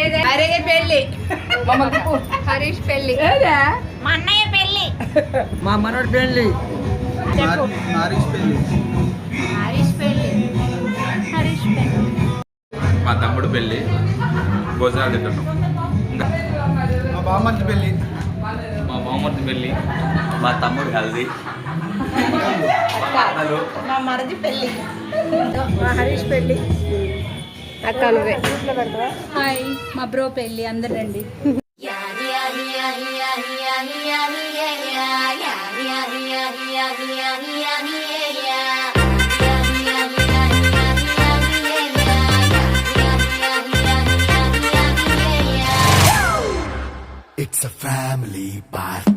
హరేజ్ పెళ్లి, హరీష్ పెళ్లి, మా అన్నయ్య పెళ్లి, మా మనోడి పెళ్ళి, నారీష్ పెళ్లి, హరీష్ పెళ్లి, హరీష్ పెళ్లి, మా తమ్ముడు పెళ్ళి భోజనాలు తింటున్నాం. ఇంకా మా బామ్మర్ది పెళ్లి, మా బామ్మర్ది పెళ్ళి, మా తమ్ముడు హల్దీ, మా మరిది పెళ్లి, మా హరీష్ పెళ్లి, అక్క నువ్వే. హాయ్ మా బ్రో పెళ్ళి, అందరు రండి. It's a family party.